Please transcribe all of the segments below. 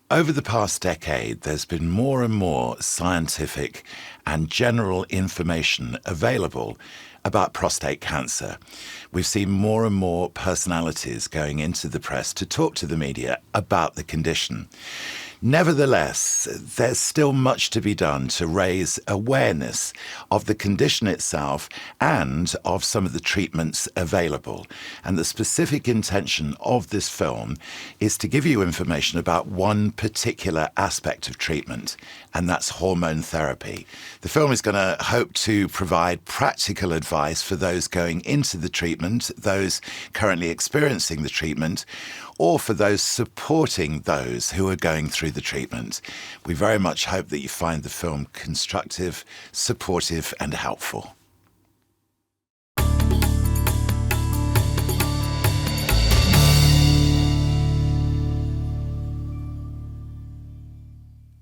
Over the past decade, there's been more and more scientific and general information available about prostate cancer. We've seen more and more personalities going into the press to talk to the media about the condition. Nevertheless, there's still much to be done to raise awareness of the condition itself and of some of the treatments available. And the specific intention of this film is to give you information about one particular aspect of treatment, and that's hormone therapy. The film is going to hope to provide practical advice for those going into the treatment, those currently experiencing the treatment, or for those supporting those who are going through the treatment. We very much hope that you find the film constructive, supportive, and helpful.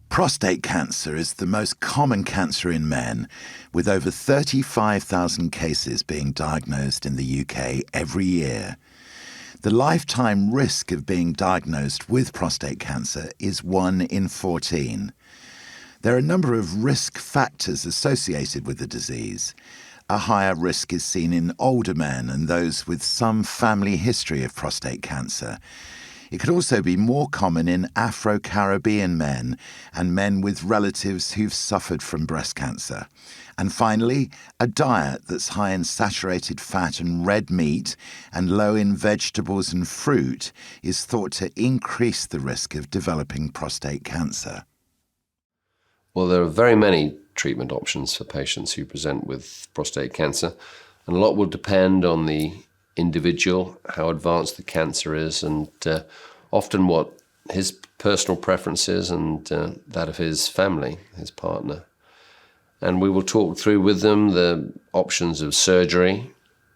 Prostate cancer is the most common cancer in men, with over 35,000 cases being diagnosed in the UK every year. The lifetime risk of being diagnosed with prostate cancer is 1 in 14. There are a number of risk factors associated with the disease. A higher risk is seen in older men and those with some family history of prostate cancer. It could also be more common in Afro-Caribbean men and men with relatives who've suffered from breast cancer. And finally, a diet that's high in saturated fat and red meat and low in vegetables and fruit is thought to increase the risk of developing prostate cancer. Well, there are very many treatment options for patients who present with prostate cancer, and a lot will depend on the individual, how advanced the cancer is, and often what his personal preferences and that of his family, his partner. And we will talk through with them the options of surgery,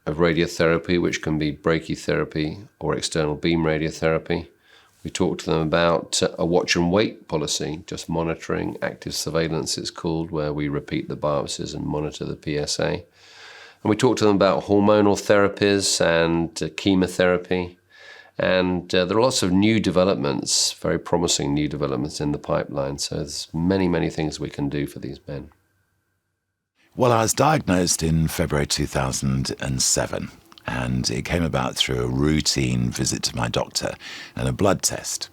of radiotherapy, which can be brachytherapy or external beam radiotherapy. We talk to them about a watch and wait policy, just monitoring, active surveillance it's called, where we repeat the biopsies and monitor the PSA. And we talk to them about hormonal therapies and chemotherapy. And there are lots of new developments, very promising new developments in the pipeline. So there's many, many things we can do for these men. Well, I was diagnosed in February 2007, and it came about through a routine visit to my doctor and a blood test.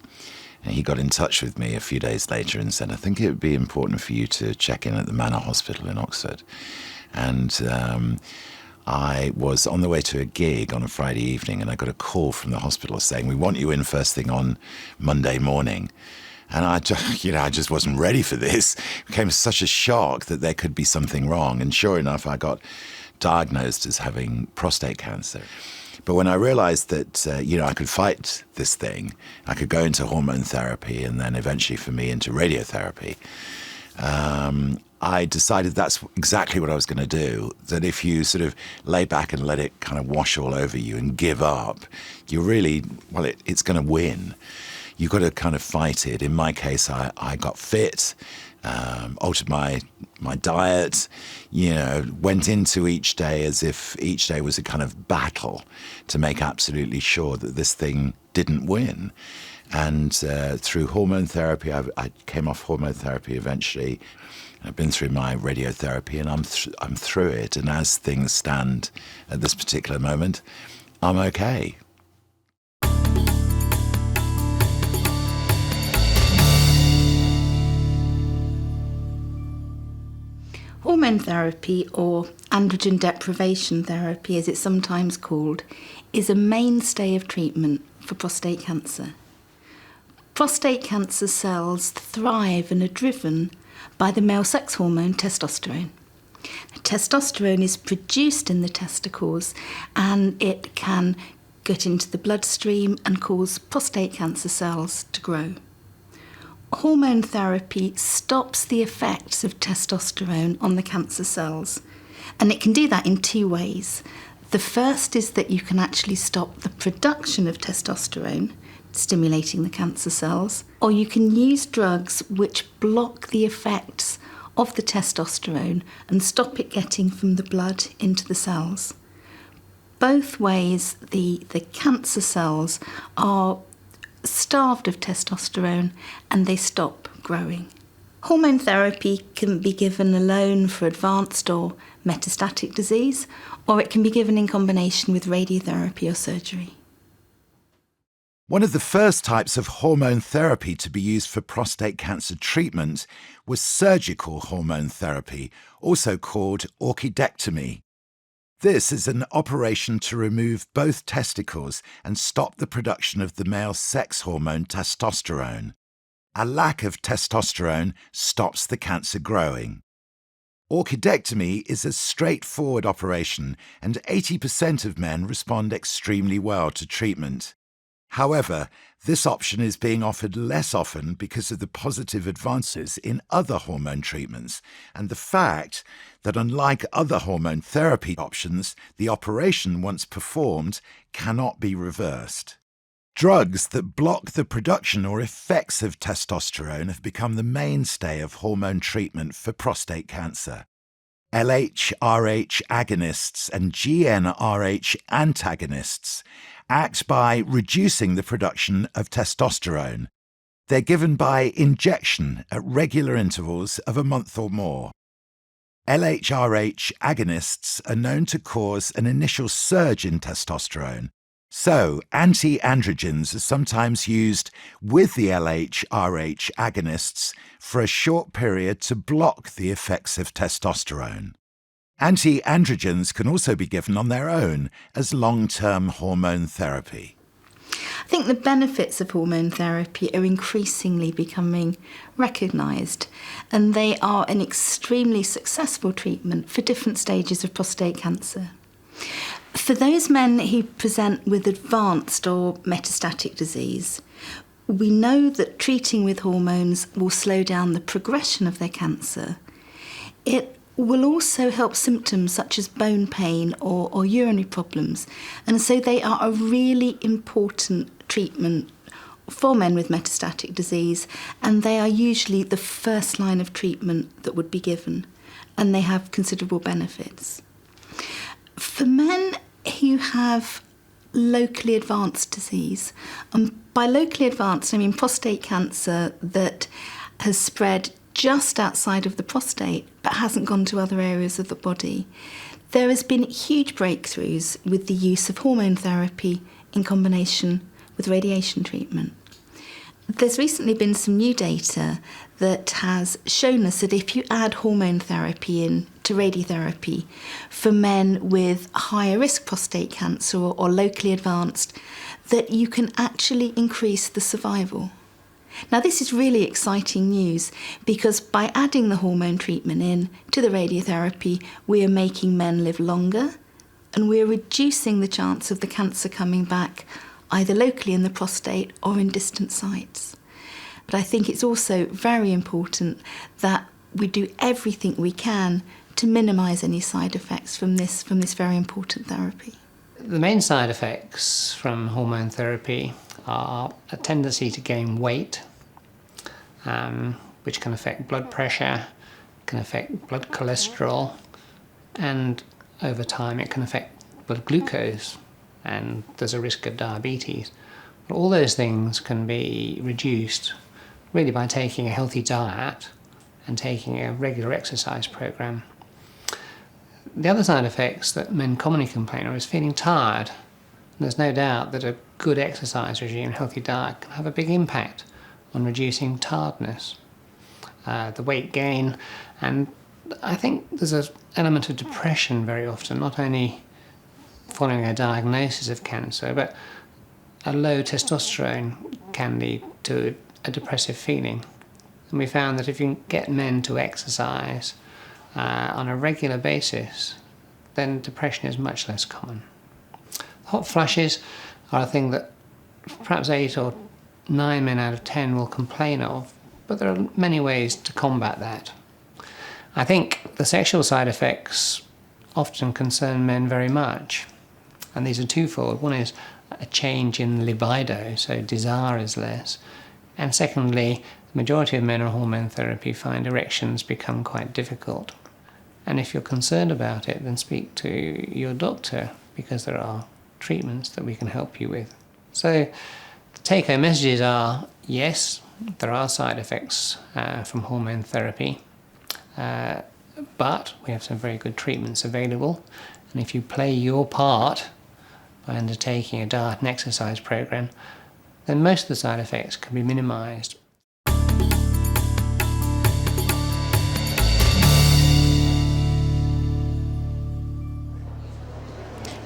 And he got in touch with me a few days later and said, I think it would be important for you to check in at the Manor Hospital in Oxford. And I was on the way to a gig on a Friday evening, and I got a call from the hospital saying, we want you in first thing on Monday morning. And I just wasn't ready for this. It became such a shock that there could be something wrong. And sure enough, I got diagnosed as having prostate cancer. But when I realized that, I could fight this thing, I could go into hormone therapy and then eventually for me into radiotherapy, I decided that's exactly what I was going to do, that if you sort of lay back and let it kind of wash all over you and give up, it's going to win. You've got to kind of fight it. In my case, I got fit, altered my diet, went into each day as if each day was a kind of battle to make absolutely sure that this thing didn't win. And through hormone therapy, I came off hormone therapy eventually. I've been through my radiotherapy, and I'm through it. And as things stand at this particular moment, I'm okay. Hormone therapy, or androgen deprivation therapy as it's sometimes called, is a mainstay of treatment for prostate cancer. Prostate cancer cells thrive and are driven by the male sex hormone testosterone. Testosterone is produced in the testicles, and it can get into the bloodstream and cause prostate cancer cells to grow. Hormone therapy stops the effects of testosterone on the cancer cells, and it can do that in two ways. The first is that you can actually stop the production of testosterone, stimulating the cancer cells, or you can use drugs which block the effects of the testosterone and stop it getting from the blood into the cells. Both ways, the cancer cells are starved of testosterone and they stop growing. Hormone therapy can be given alone for advanced or metastatic disease, or it can be given in combination with radiotherapy or surgery. One of the first types of hormone therapy to be used for prostate cancer treatment was surgical hormone therapy, also called orchidectomy. This is an operation to remove both testicles and stop the production of the male sex hormone testosterone. A lack of testosterone stops the cancer growing. Orchidectomy is a straightforward operation, and 80% of men respond extremely well to treatment. However, this option is being offered less often because of the positive advances in other hormone treatments and the fact that, unlike other hormone therapy options, the operation, once performed, cannot be reversed. Drugs that block the production or effects of testosterone have become the mainstay of hormone treatment for prostate cancer. LHRH agonists and GnRH antagonists act by reducing the production of testosterone. They're given by injection at regular intervals of a month or more. LHRH agonists are known to cause an initial surge in testosterone, so anti-androgens are sometimes used with the LHRH agonists for a short period to block the effects of testosterone. Anti-androgens can also be given on their own as long-term hormone therapy. I think the benefits of hormone therapy are increasingly becoming recognised, and they are an extremely successful treatment for different stages of prostate cancer. For those men who present with advanced or metastatic disease, we know that treating with hormones will slow down the progression of their cancer. It will also help symptoms such as bone pain or urinary problems, and so they are a really important treatment for men with metastatic disease, and they are usually the first line of treatment that would be given, and they have considerable benefits. For men who have locally advanced disease, and by locally advanced I mean prostate cancer that has spread just outside of the prostate but hasn't gone to other areas of the body, there has been huge breakthroughs with the use of hormone therapy in combination with radiation treatment. There's recently been some new data that has shown us that if you add hormone therapy in to radiotherapy for men with higher risk prostate cancer or locally advanced, that you can actually increase the survival. Now, this is really exciting news because by adding the hormone treatment in to the radiotherapy, we are making men live longer and we are reducing the chance of the cancer coming back either locally in the prostate or in distant sites. But I think it's also very important that we do everything we can to minimise any side effects from this very important therapy. The main side effects from hormone therapy are a tendency to gain weight, which can affect blood pressure, can affect blood cholesterol, and over time it can affect blood glucose, and there's a risk of diabetes. But all those things can be reduced really by taking a healthy diet and taking a regular exercise program. The other side effects that men commonly complain of is feeling tired. And there's no doubt that a good exercise regime, healthy diet, can have a big impact on reducing tiredness, the weight gain, and I think there's an element of depression very often, not only following a diagnosis of cancer, but a low testosterone can lead to a depressive feeling. And we found that if you can get men to exercise on a regular basis, then depression is much less common. Hot flushes are a thing that perhaps 8 or 9 men out of 10 will complain of, but there are many ways to combat that. I think the sexual side effects often concern men very much, and these are twofold. One is a change in libido, so desire is less, and secondly, the majority of men on hormone therapy find erections become quite difficult. And if you're concerned about it, then speak to your doctor, because there are treatments that we can help you with. So The take-home messages are, yes, there are side effects from hormone therapy, but we have some very good treatments available. And if you play your part by undertaking a diet and exercise program, then most of the side effects can be minimised.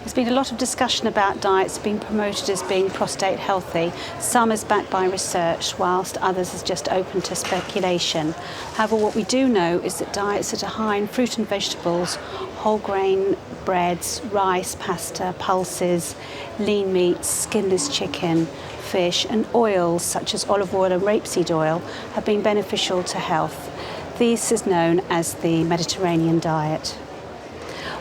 There's been a lot of discussion about diets being promoted as being prostate healthy, some as backed by research, whilst others as just open to speculation. However, what we do know is that diets that are high in fruit and vegetables, whole grain breads, rice, pasta, pulses, lean meats, skinless chicken, fish and oils such as olive oil and rapeseed oil have been beneficial to health. This is known as the Mediterranean diet.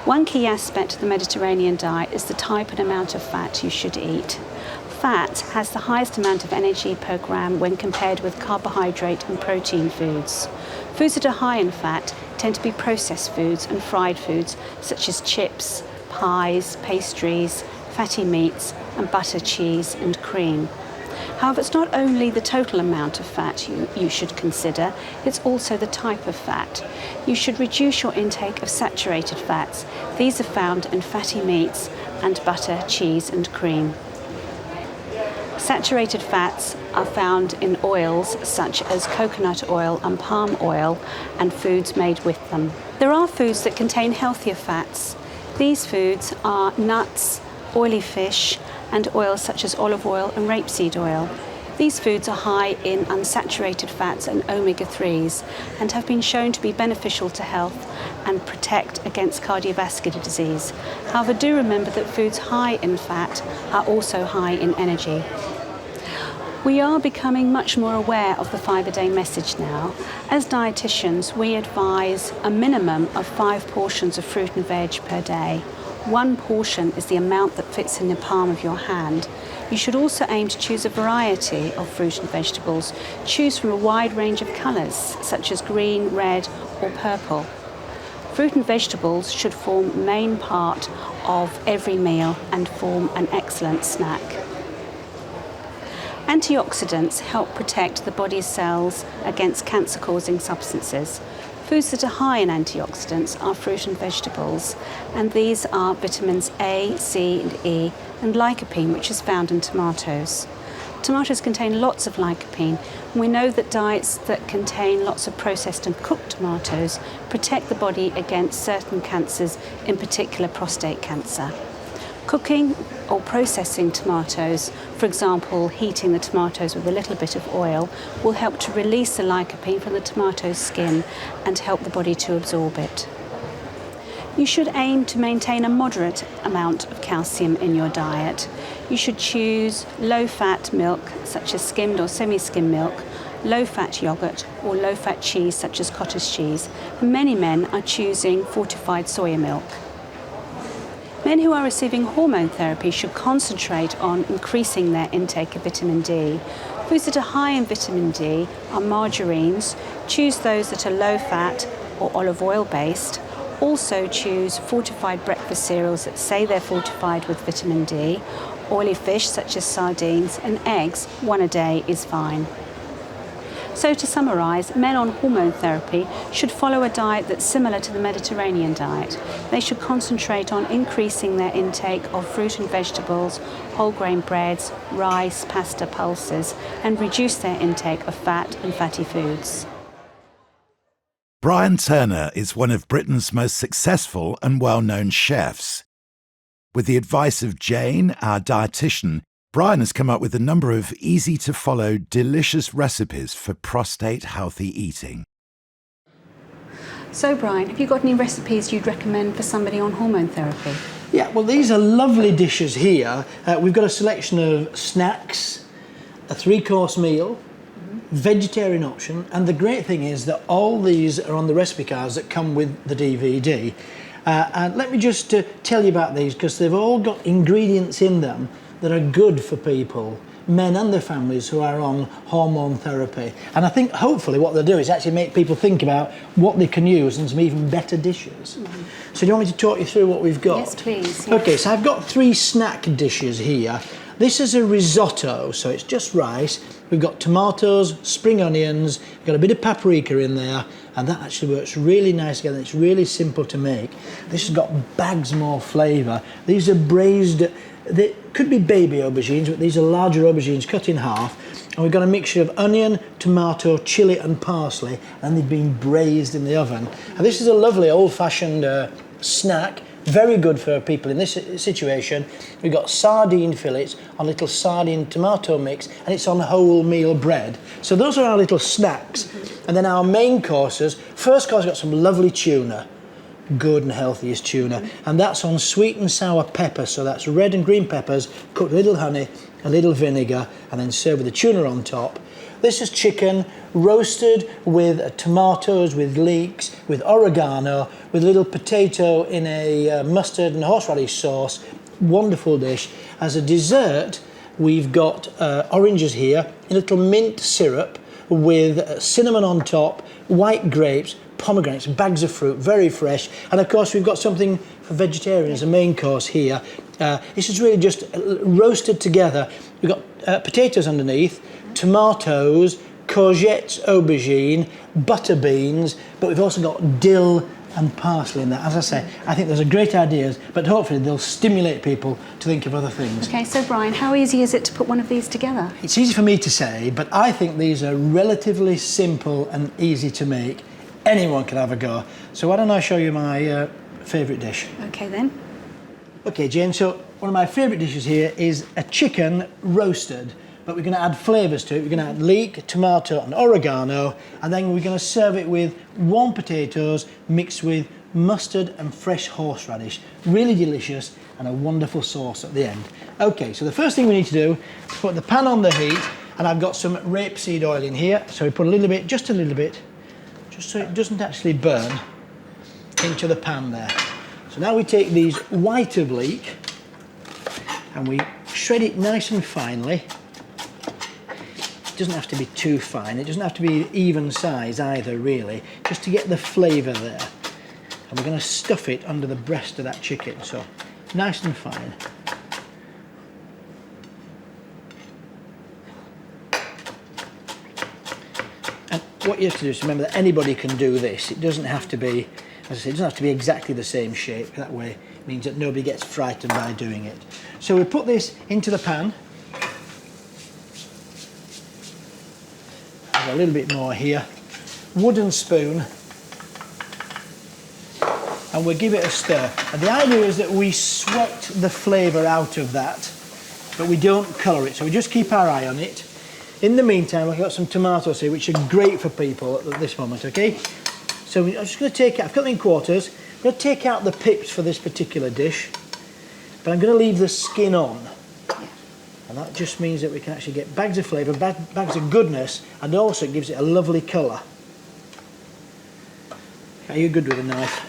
One key aspect of the Mediterranean diet is the type and amount of fat you should eat. Fat has the highest amount of energy per gram when compared with carbohydrate and protein foods. Foods that are high in fat tend to be processed foods and fried foods such as chips, pies, pastries, fatty meats and butter, cheese and cream. However, it's not only the total amount of fat you should consider, it's also the type of fat. You should reduce your intake of saturated fats. These are found in fatty meats and butter, cheese and cream. Saturated fats are found in oils such as coconut oil and palm oil and foods made with them. There are foods that contain healthier fats. These foods are nuts, oily fish, and oils such as olive oil and rapeseed oil. These foods are high in unsaturated fats and omega-3s and have been shown to be beneficial to health and protect against cardiovascular disease. However, do remember that foods high in fat are also high in energy. We are becoming much more aware of the 5-a-day message now. As dietitians, we advise a minimum of 5 portions of fruit and veg per day. 1 portion is the amount that fits in the palm of your hand. You should also aim to choose a variety of fruit and vegetables. Choose from a wide range of colours, such as green, red or purple. Fruit and vegetables should form the main part of every meal and form an excellent snack. Antioxidants help protect the body's cells against cancer-causing substances. Foods that are high in antioxidants are fruit and vegetables, and these are vitamins A, C and E, and lycopene, which is found in tomatoes. Tomatoes contain lots of lycopene, and we know that diets that contain lots of processed and cooked tomatoes protect the body against certain cancers, in particular prostate cancer. Cooking or processing tomatoes, for example, heating the tomatoes with a little bit of oil, will help to release the lycopene from the tomato skin and help the body to absorb it. You should aim to maintain a moderate amount of calcium in your diet. You should choose low-fat milk, such as skimmed or semi-skimmed milk, low-fat yogurt or low-fat cheese, such as cottage cheese. And many men are choosing fortified soya milk. Men who are receiving hormone therapy should concentrate on increasing their intake of vitamin D. Foods that are high in vitamin D are margarines. Choose those that are low-fat or olive oil based. Also choose fortified breakfast cereals that say they're fortified with vitamin D. Oily fish such as sardines and eggs, 1 a day is fine. So to summarise, men on hormone therapy should follow a diet that's similar to the Mediterranean diet. They should concentrate on increasing their intake of fruit and vegetables, whole grain breads, rice, pasta, pulses, and reduce their intake of fat and fatty foods. Brian Turner is one of Britain's most successful and well-known chefs. With the advice of Jane, our dietitian, Brian has come up with a number of easy-to-follow, delicious recipes for prostate-healthy eating. So Brian, have you got any recipes you'd recommend for somebody on hormone therapy? Yeah, well, these are lovely dishes here. We've got a selection of snacks, a 3-course meal, vegetarian option, and the great thing is that all these are on the recipe cards that come with the DVD. And let me just tell you about these, because they've all got ingredients in them that are good for people, men and their families who are on hormone therapy. And I think hopefully what they'll do is actually make people think about what they can use and some even better dishes. So do you want me to talk you through what we've got? Yes, please. Yeah. Okay, so I've got 3 snack dishes here. This is a risotto, so it's just rice. We've got tomatoes, spring onions, we've got a bit of paprika in there, and that actually works really nice together. It's really simple to make. This has got bags more flavour. These are braised, they could be baby aubergines, but these are larger aubergines cut in half. And we've got a mixture of onion, tomato, chilli and parsley, and they've been braised in the oven. And this is a lovely old-fashioned snack, very good for people in this situation. We've got sardine fillets on little sardine tomato mix, and it's on wholemeal bread. So those are our little snacks. And then our main courses, first course, we've got some lovely tuna. Good and healthy is tuna, and that's on sweet and sour pepper, so that's red and green peppers cooked with a little honey, a little vinegar, and then served with the tuna on top. This is chicken roasted with tomatoes, with leeks, with oregano, with a little potato in a mustard and horseradish sauce. Wonderful dish. As a dessert, we've got oranges here, a little mint syrup with cinnamon on top, white grapes, pomegranates, bags of fruit, very fresh. And of course we've got something for vegetarians, a main course here. This is really just roasted together. We've got potatoes underneath, tomatoes, courgettes, aubergine, butter beans, but we've also got dill and parsley in there. As I say, I think those are great ideas, but hopefully they'll stimulate people to think of other things. Okay, so Brian, how easy is it to put one of these together? It's easy for me to say, but I think these are relatively simple and easy to make. Anyone can have a go. So why don't I show you my favourite dish? Okay then. Okay, Jane, so one of my favourite dishes here is a chicken roasted, but we're going to add flavours to it. We're going to add leek, tomato and oregano, and then we're going to serve it with warm potatoes mixed with mustard and fresh horseradish. Really delicious, and a wonderful sauce at the end. Okay, so the first thing we need to do is put the pan on the heat, and I've got some rapeseed oil in here, so we put a little bit, just a little bit, just so it doesn't actually burn, into the pan there. So now we take these white of leek and we shred it nice and finely. It doesn't have to be too fine, it doesn't have to be even size either really, just to get the flavour there. And we're going to stuff it under the breast of that chicken, so nice and fine. And what you have to do is remember that anybody can do this. It doesn't have to be, as I say, it doesn't have to be exactly the same shape. That way it means that nobody gets frightened by doing it. So we put this into the pan. There's a little bit more here. Wooden spoon. And we'll give it a stir. And the idea is that we sweat the flavour out of that, but we don't colour it. So we just keep our eye on it. In the meantime, we've got some tomatoes here, which are great for people at this moment, okay? So I'm just going to take out, I've cut them in quarters, I'm going to take out the pips for this particular dish, but I'm going to leave the skin on. And that just means that we can actually get bags of flavour, bags of goodness, and also it gives it a lovely colour. Are you good with a knife?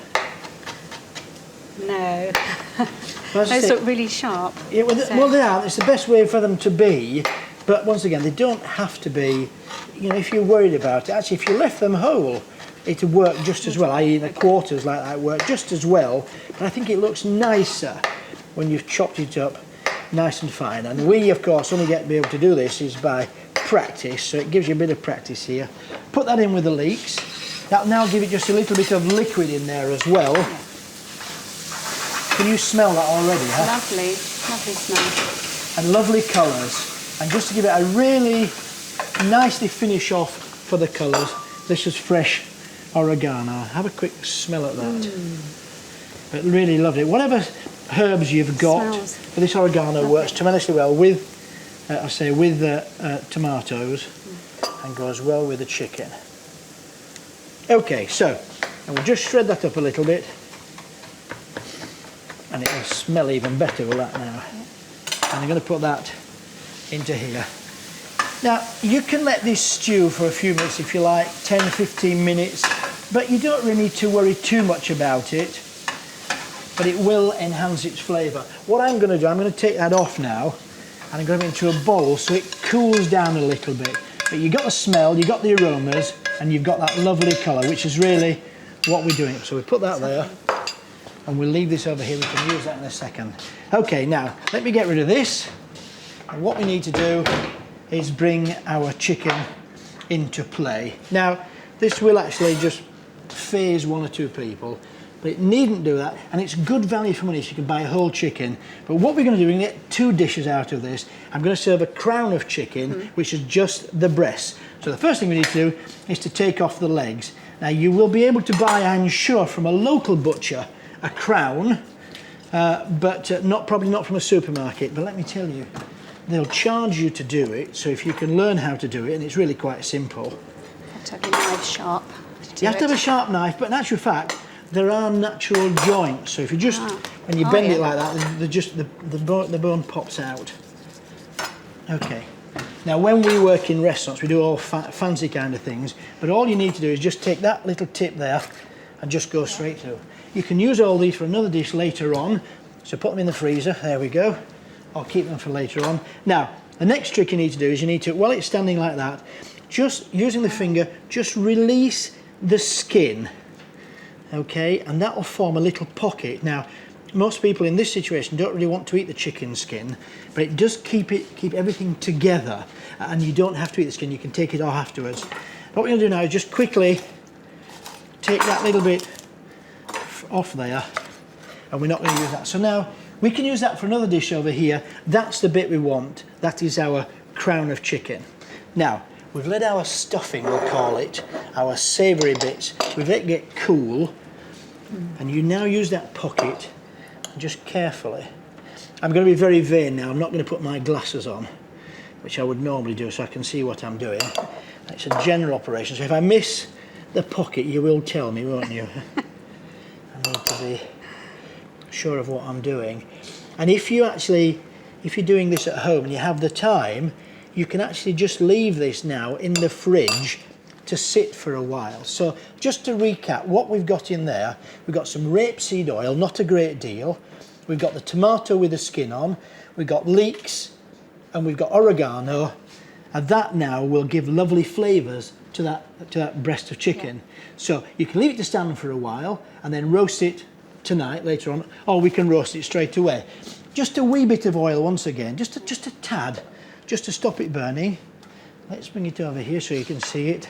No. Well, Those look really sharp. Yeah, well, they are. It's the best way for them to be. But once again, they don't have to be, you know, if you're worried about it. Actually, if you left them whole, it would work just as well, i.e. the quarters like that work just as well. But I think it looks nicer when you've chopped it up nice and fine. And we, of course, only get to be able to do this is by practice, so it gives you a bit of practice here. Put that in with the leeks. That'll now give it just a little bit of liquid in there as well. Can you smell that already? Huh? Lovely, lovely smell. And lovely colours. And just to give it a really nicely finish off for the colours, this is fresh oregano. Have a quick smell at that. But really lovely. Whatever herbs you've got, but this oregano works tremendously well with, I say, with the tomatoes, and goes well with the chicken. Okay, so and we'll just shred that up a little bit, and it'll smell even better with that now. And I'm going to put that into here. Now, you can let this stew for a few minutes if you like, 10-15 minutes, but you don't really need to worry too much about it, but it will enhance its flavour. What I'm going to do, I'm going to take that off now, and I'm going to put it into a bowl so it cools down a little bit. But you've got the smell, you've got the aromas, and you've got that lovely colour, which is really what we're doing. So we put that there, and we'll leave this over here. We can use that in a second. Okay, now, let me get rid of this. And what we need to do is bring our chicken into play. Now, this will actually just phase one or two people, but it needn't do that, and it's good value for money, so you can buy a whole chicken. But what we're going to do, we're going to get 2 dishes out of this. I'm going to serve a crown of chicken, which is just the breast. So the first thing we need to do is to take off the legs. Now, you will be able to buy, I'm sure, from a local butcher, a crown, but probably not from a supermarket. But let me tell you, they'll charge you to do it, so if you can learn how to do it, and it's really quite simple. You have to have your knife sharp to do You have to it. have a sharp knife, but in actual fact, there are natural joints. So if you just, when you bend it like that, the bone pops out. Okay. Now, when we work in restaurants, we do all fancy kind of things, but all you need to do is just take that little tip there and just go straight through. You can use all these for another dish later on, so put them in the freezer. There we go. I'll keep them for later on. Now, the next trick you need to do is you need to, while it's standing like that, just using the finger, just release the skin, okay, and that will form a little pocket. Now, most people in this situation don't really want to eat the chicken skin, but it does keep everything together, and you don't have to eat the skin, you can take it off afterwards. What we're going to do now is just quickly take that little bit off there, and we're not going to use that. So now, we can use that for another dish over here. That's the bit we want. That is our crown of chicken. Now, we've let our stuffing, we'll call it, our savoury bits, we've let it get cool, and you now use that pocket, just carefully. I'm going to be very vain now, I'm not going to put my glasses on, which I would normally do so I can see what I'm doing. It's a general operation, so if I miss the pocket, you will tell me, won't you? I need to be sure of what I'm doing. And if you're doing this at home and you have the time, you can actually just leave this now in the fridge to sit for a while. So just to recap what we've got in there, we've got some rapeseed oil, not a great deal. We've got the tomato with the skin on, we've got leeks, and we've got oregano, and that now will give lovely flavours to that breast of chicken. Yeah. So you can leave it to stand for a while and then roast it tonight, later on, or we can roast it straight away. Just a wee bit of oil once again, just a tad, just to stop it burning. Let's bring it over here so you can see it.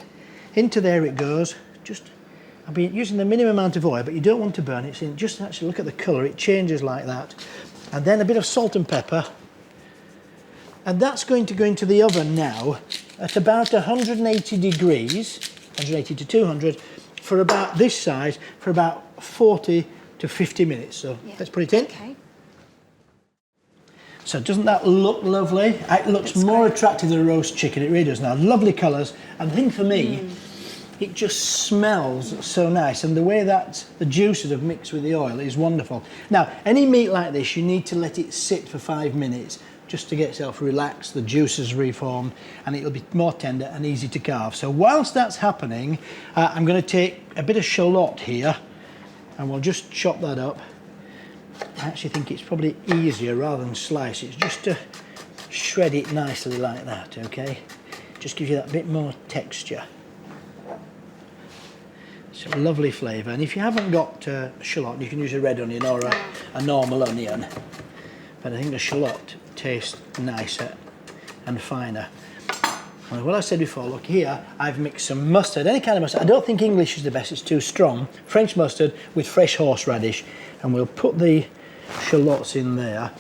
Into there it goes. I'll be using the minimum amount of oil, but you don't want to burn it. So just actually look at the colour, it changes like that. And then a bit of salt and pepper. And that's going to go into the oven now at about 180 degrees, 180 to 200, for about this size, for about 40 to 50 minutes. So let's put it in. Okay. So doesn't that look lovely? It looks more attractive than a roast chicken, it really does now. Lovely colours, and the thing for me, it just smells so nice, and the way that the juices have mixed with the oil is wonderful. Now, any meat like this, you need to let it sit for 5 minutes just to get itself relaxed, the juices reform, and it'll be more tender and easy to carve. So whilst that's happening, I'm going to take a bit of shallot here, and we'll just chop that up. I actually think it's probably easier rather than slice it, just to shred it nicely like that, okay? Just gives you that bit more texture. It's a lovely flavour, and if you haven't got shallot, you can use a red onion or a normal onion. But I think the shallot tastes nicer and finer. And what I said before, look here, I've mixed some mustard, any kind of mustard. I don't think English is the best, it's too strong. French mustard with fresh horseradish, and we'll put the shallots in there.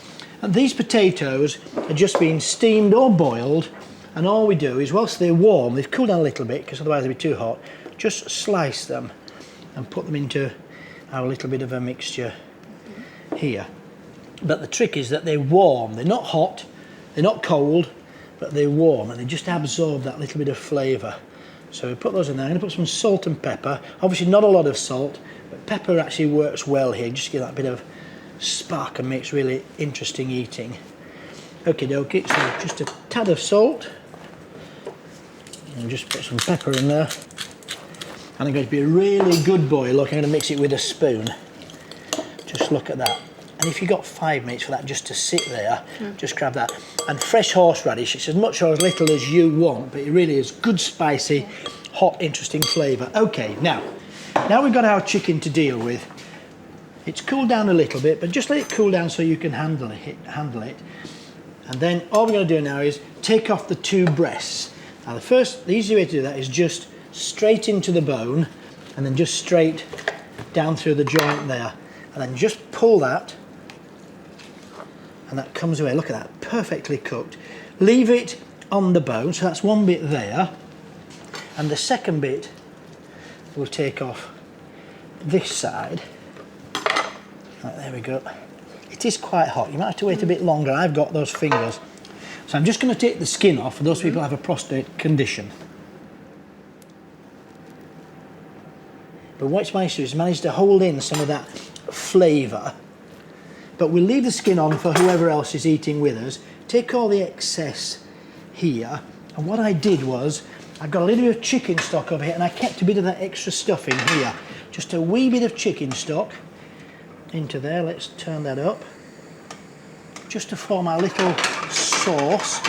And these potatoes are just being steamed or boiled, and all we do is, whilst they're warm, they've cooled down a little bit, because otherwise they'd be too hot, just slice them and put them into our little bit of a mixture here. But the trick is that they're warm, they're not hot, they're not cold, but they're warm, and they just absorb that little bit of flavour. So we put those in there. I'm going to put some salt and pepper. Obviously not a lot of salt, but pepper actually works well here, just to give that bit of spark and makes really interesting eating. Okie dokie, so just a tad of salt, and just put some pepper in there. And I'm going to be a really good boy. Look, I'm going to mix it with a spoon. Just look at that. And if you've got 5 minutes for that just to sit there, just grab that. And fresh horseradish, it's as much or as little as you want, but it really is good, spicy, hot, interesting flavour. Okay, now we've got our chicken to deal with. It's cooled down a little bit, but just let it cool down so you can handle it. And then all we're going to do now is take off the 2 breasts. Now the easy way to do that is just straight into the bone and then just straight down through the joint there. And then just pull that, and that comes away. Look at that, perfectly cooked. Leave it on the bone, so that's one bit there. And the second bit we'll take off this side. Right, there we go. It is quite hot. You might have to wait a bit longer. I've got those fingers. So I'm just going to take the skin off for those people who have a prostate condition. But what's managed to do is managed to hold in some of that flavour. But we'll leave the skin on for whoever else is eating with us. Take all the excess here. And what I did was, I've got a little bit of chicken stock over here, and I kept a bit of that extra stuff in here. Just a wee bit of chicken stock into there. Let's turn that up. Just to form our little sauce.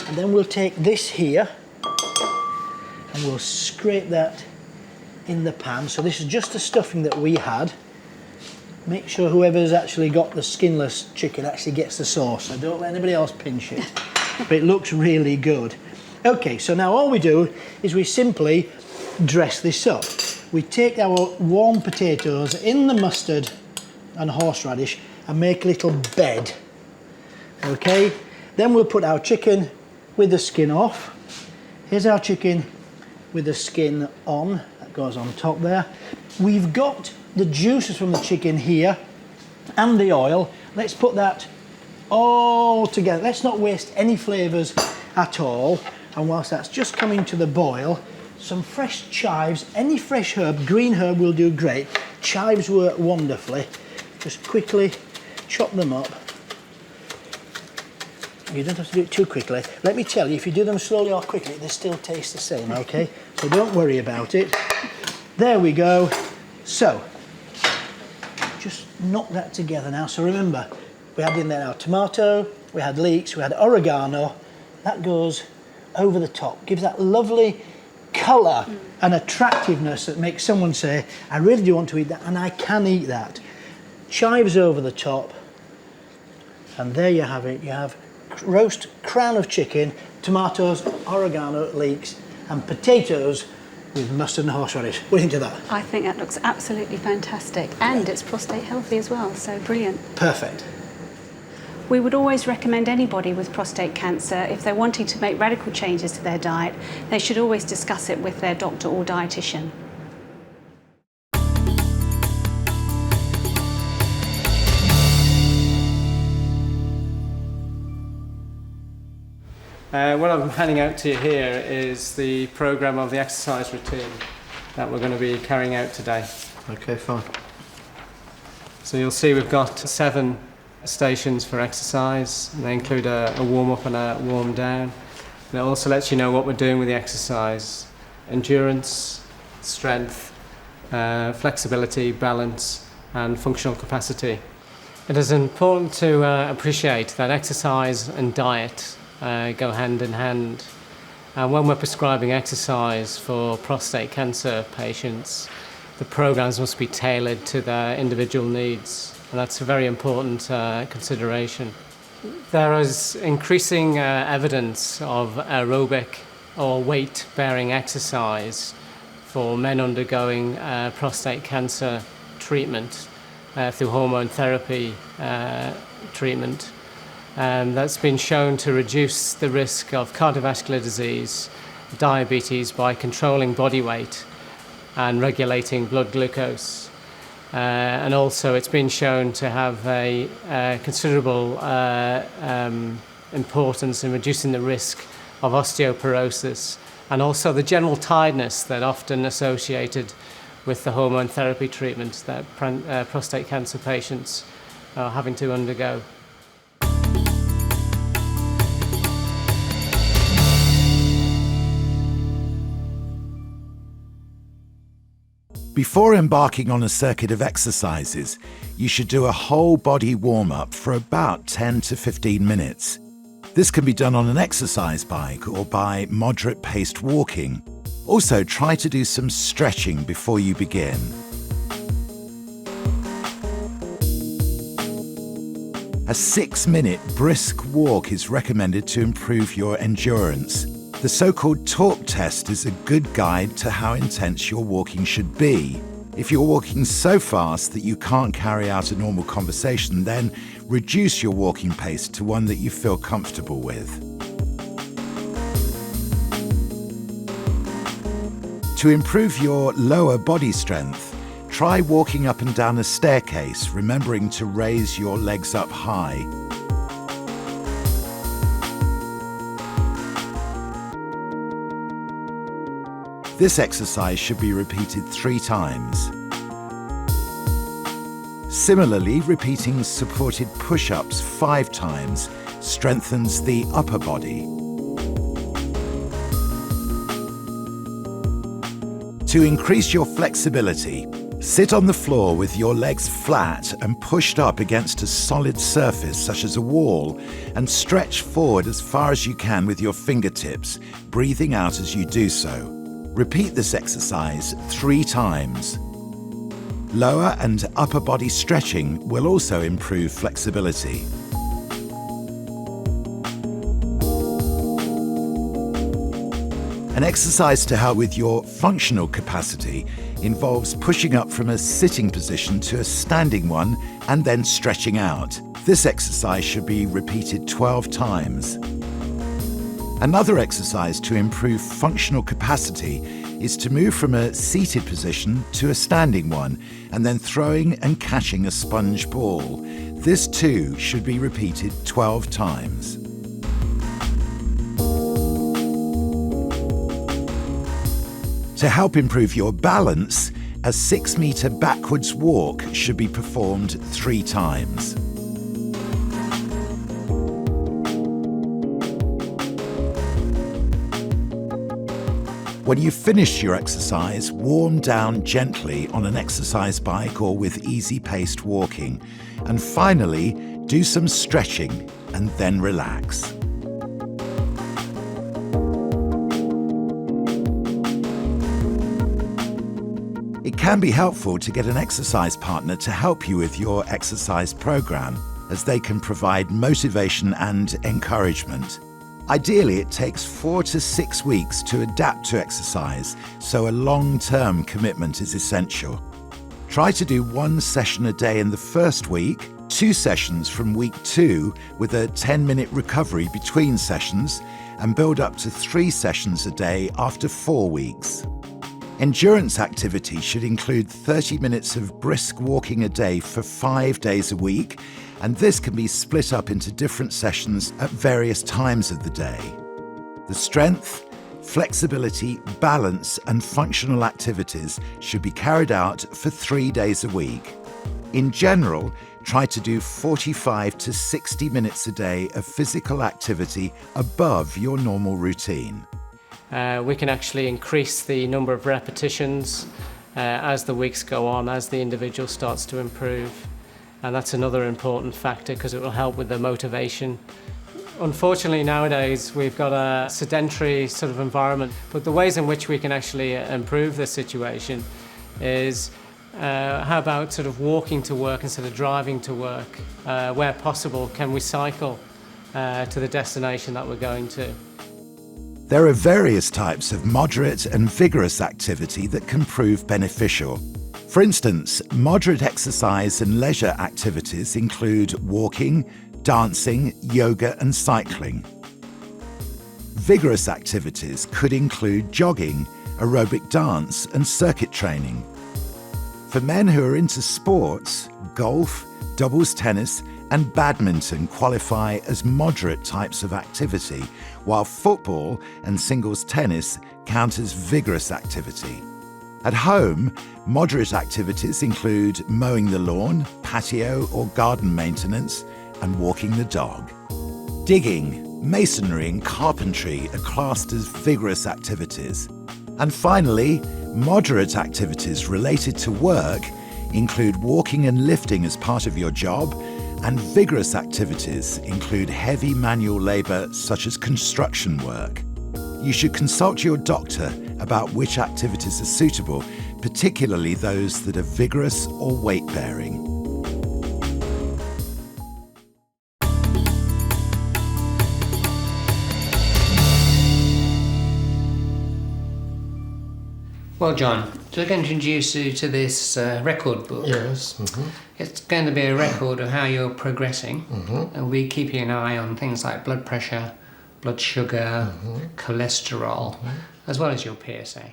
And then we'll take this here and we'll scrape that in the pan. So this is just the stuffing that we had. Make sure whoever's actually got the skinless chicken actually gets the sauce. So don't let anybody else pinch it. But it looks really good. Okay, so now all we do is we simply dress this up. We take our warm potatoes in the mustard and horseradish and make a little bed. Okay, then we'll put our chicken with the skin off. Here's our chicken with the skin on. That goes on top there. We've got the juices from the chicken here and the oil. Let's put that all together. Let's not waste any flavours at all. And whilst that's just coming to the boil, some fresh chives, any fresh herb, green herb will do great. Chives work wonderfully. Just quickly chop them up. You don't have to do it too quickly. Let me tell you, if you do them slowly or quickly, they still taste the same, okay? So don't worry about it. There we go. So, just knock that together now. So remember, we had in there our tomato, we had leeks, we had oregano. That goes over the top, gives that lovely colour and attractiveness that makes someone say, I really do want to eat that, and I can eat that. Chives over the top, and there you have it. You have roast crown of chicken, tomatoes, oregano, leeks, and potatoes with mustard and horseradish. What do you think of that? I think that looks absolutely fantastic, and it's prostate healthy as well, so brilliant. Perfect. We would always recommend anybody with prostate cancer, if they're wanting to make radical changes to their diet, they should always discuss it with their doctor or dietitian. What I'm handing out to you here is the programme of the exercise routine that we're going to be carrying out today. Okay, fine. So you'll see we've got 7 stations for exercise. They include a warm-up and a warm-down. And it also lets you know what we're doing with the exercise. Endurance, strength, flexibility, balance and functional capacity. It is important to appreciate that exercise and diet go hand in hand. And when we're prescribing exercise for prostate cancer patients, the programs must be tailored to their individual needs, and that's a very important consideration. There is increasing evidence of aerobic or weight-bearing exercise for men undergoing prostate cancer treatment through hormone therapy treatment. That's been shown to reduce the risk of cardiovascular disease, diabetes by controlling body weight and regulating blood glucose. And also it's been shown to have a considerable importance in reducing the risk of osteoporosis and also the general tiredness that often associated with the hormone therapy treatment that prostate cancer patients are having to undergo. Before embarking on a circuit of exercises, you should do a whole body warm-up for about 10 to 15 minutes. This can be done on an exercise bike or by moderate-paced walking. Also, try to do some stretching before you begin. A 6-minute brisk walk is recommended to improve your endurance. The so-called talk test is a good guide to how intense your walking should be. If you're walking so fast that you can't carry out a normal conversation, then reduce your walking pace to one that you feel comfortable with. To improve your lower body strength, try walking up and down a staircase, remembering to raise your legs up high. This exercise should be repeated 3 times. Similarly, repeating supported push-ups 5 times strengthens the upper body. To increase your flexibility, sit on the floor with your legs flat and pushed up against a solid surface such as a wall, and stretch forward as far as you can with your fingertips, breathing out as you do so. Repeat this exercise 3 times. Lower and upper body stretching will also improve flexibility. An exercise to help with your functional capacity involves pushing up from a sitting position to a standing one and then stretching out. This exercise should be repeated 12 times. Another exercise to improve functional capacity is to move from a seated position to a standing one and then throwing and catching a sponge ball. This too should be repeated 12 times. To help improve your balance, a 6-meter backwards walk should be performed 3 times. When you finish your exercise, warm down gently on an exercise bike or with easy-paced walking. And finally, do some stretching and then relax. It can be helpful to get an exercise partner to help you with your exercise program, as they can provide motivation and encouragement. Ideally, it takes 4 to 6 weeks to adapt to exercise, so a long-term commitment is essential. Try to do 1 session a day in the first week, 2 sessions from week 2 with a 10-minute recovery between sessions, and build up to 3 sessions a day after 4 weeks. Endurance activity should include 30 minutes of brisk walking a day for 5 days a week, and this can be split up into different sessions at various times of the day. The strength, flexibility, balance, and functional activities should be carried out for 3 days a week. In general, try to do 45 to 60 minutes a day of physical activity above your normal routine. We can actually increase the number of repetitions as the weeks go on, as the individual starts to improve. And that's another important factor because it will help with the motivation. Unfortunately, nowadays we've got a sedentary sort of environment, but the ways in which we can actually improve the situation is how about sort of walking to work instead of driving to work? Where possible, can we cycle to the destination that we're going to? There are various types of moderate and vigorous activity that can prove beneficial. For instance, moderate exercise and leisure activities include walking, dancing, yoga, and cycling. Vigorous activities could include jogging, aerobic dance, and circuit training. For men who are into sports, golf, doubles tennis, and badminton qualify as moderate types of activity, while football and singles tennis count as vigorous activity. At home, moderate activities include mowing the lawn, patio or garden maintenance, and walking the dog. Digging, masonry, and carpentry are classed as vigorous activities. And finally, moderate activities related to work include walking and lifting as part of your job, and vigorous activities include heavy manual labor such as construction work. You should consult your doctor about which activities are suitable, particularly those that are vigorous or weight-bearing. Well, John, so I'm going to introduce you to this record book. Yes. It's going to be a record of how you're progressing, and we'll be keeping an eye on things like blood pressure, blood sugar, cholesterol, as well as your PSA.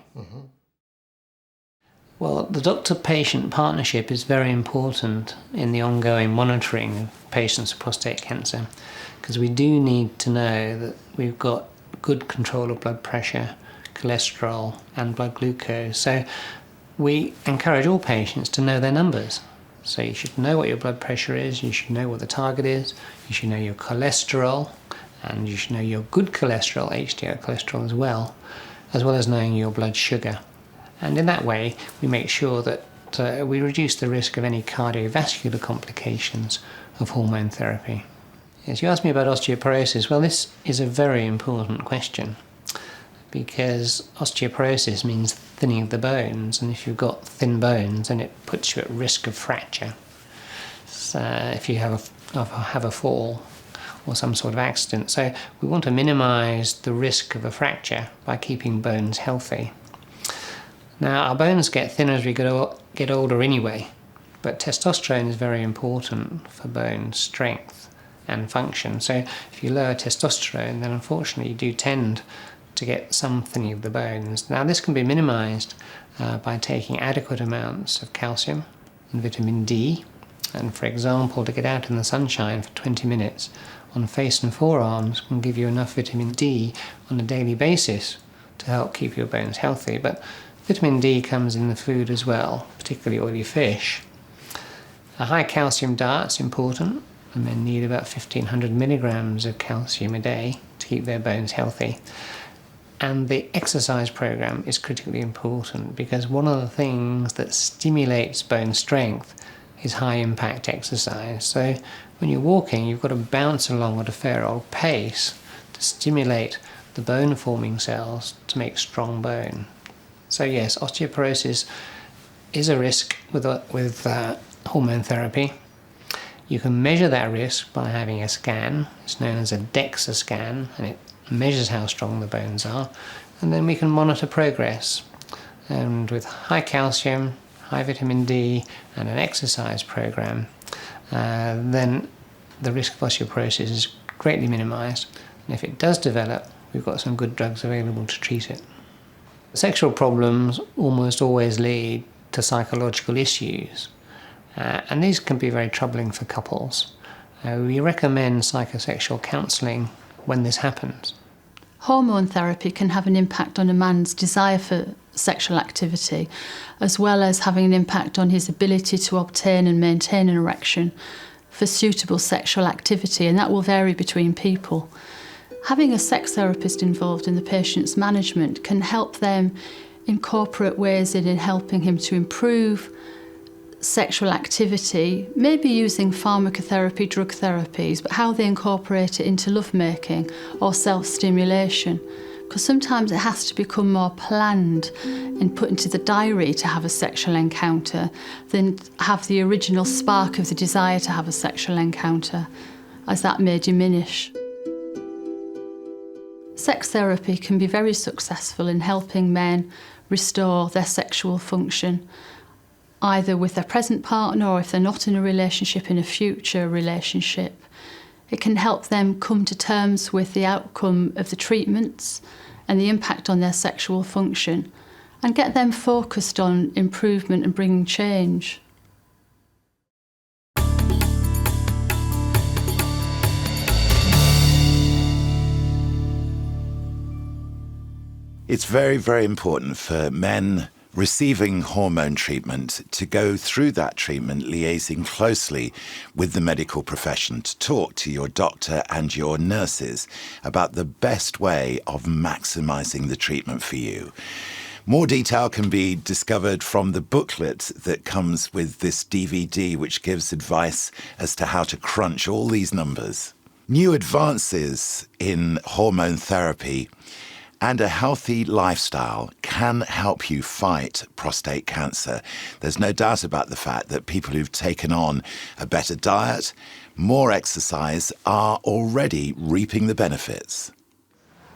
Well, the doctor-patient partnership is very important in the ongoing monitoring of patients with prostate cancer, because we do need to know that we've got good control of blood pressure, cholesterol and blood glucose. So we encourage all patients to know their numbers. So you should know what your blood pressure is, you should know what the target is, you should know your cholesterol, and you should know your good cholesterol, HDL cholesterol as well as knowing your blood sugar. And in that way, we make sure that we reduce the risk of any cardiovascular complications of hormone therapy. Yes, you asked me about osteoporosis. Well, this is a very important question, because osteoporosis means thinning of the bones, and if you've got thin bones, then it puts you at risk of fracture. So if you have a fall or some sort of accident. So we want to minimise the risk of a fracture by keeping bones healthy. Now, our bones get thinner as we get older anyway, but testosterone is very important for bone strength and function. So if you lower testosterone, then unfortunately you do tend to get some thinning of the bones. Now, this can be minimised by taking adequate amounts of calcium and vitamin D, and for example, to get out in the sunshine for 20 minutes on face and forearms can give you enough vitamin D on a daily basis to help keep your bones healthy. But vitamin D comes in the food as well, particularly oily fish. A high calcium diet is important, and men need about 1,500 milligrams of calcium a day to keep their bones healthy. And the exercise program is critically important, because one of the things that stimulates bone strength is high impact exercise. So when you're walking, you've got to bounce along at a fair old pace to stimulate the bone forming cells to make strong bone. So yes, osteoporosis is a risk with hormone therapy. You can measure that risk by having a scan. It's known as a DEXA scan, and it measures how strong the bones are, and then we can monitor progress. And with high calcium, high vitamin D and an exercise program, then the risk of osteoporosis is greatly minimised, and if it does develop, we've got some good drugs available to treat it. Sexual problems almost always lead to psychological issues, and these can be very troubling for couples. We recommend psychosexual counselling when this happens. Hormone therapy can have an impact on a man's desire for sexual activity, as well as having an impact on his ability to obtain and maintain an erection for suitable sexual activity, and that will vary between people. Having a sex therapist involved in the patient's management can help them incorporate ways in helping him to improve sexual activity, maybe using pharmacotherapy, drug therapies, but how they incorporate it into lovemaking or self-stimulation. Because sometimes it has to become more planned and put into the diary to have a sexual encounter than have the original spark of the desire to have a sexual encounter, as that may diminish. Sex therapy can be very successful in helping men restore their sexual function, either with their present partner or if they're not in a relationship, in a future relationship. It can help them come to terms with the outcome of the treatments and the impact on their sexual function, and get them focused on improvement and bringing change. It's very, very important for men receiving hormone treatment to go through that treatment liaising closely with the medical profession, to talk to your doctor and your nurses about the best way of maximising the treatment for you. More detail can be discovered from the booklet that comes with this DVD, which gives advice as to how to crunch all these numbers. New advances in hormone therapy and a healthy lifestyle can help you fight prostate cancer. There's no doubt about the fact that people who've taken on a better diet, more exercise, are already reaping the benefits.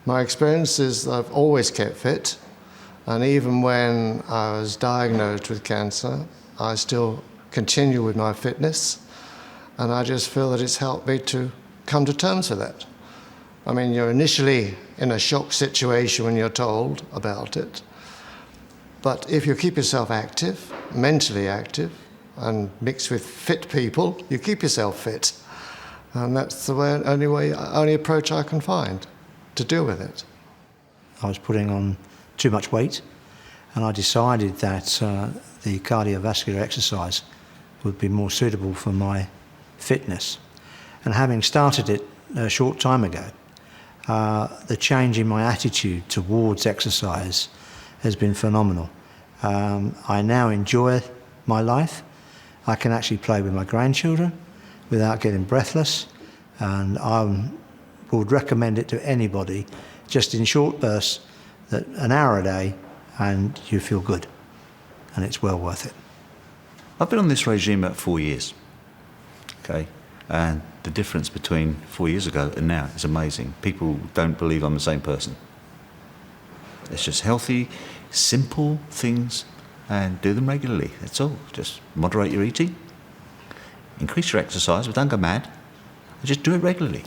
My experience is I've always kept fit. And even when I was diagnosed with cancer, I still continue with my fitness, and I just feel that it's helped me to come to terms with that. I mean, you're initially in a shock situation when you're told about it, but if you keep yourself active, mentally active, and mixed with fit people, you keep yourself fit. And that's the only approach I can find to deal with it. I was putting on too much weight, and I decided that the cardiovascular exercise would be more suitable for my fitness. And having started it a short time ago, the change in my attitude towards exercise has been phenomenal. I now enjoy my life. I can actually play with my grandchildren without getting breathless, and I would recommend it to anybody, just in short bursts, that an hour a day and you feel good, and it's well worth it. I've been on this regime about 4 years, okay, and the difference between 4 years ago and now is amazing. People don't believe I'm the same person. It's just healthy, simple things, and do them regularly. That's all. Just moderate your eating, increase your exercise, but don't go mad, and just do it regularly.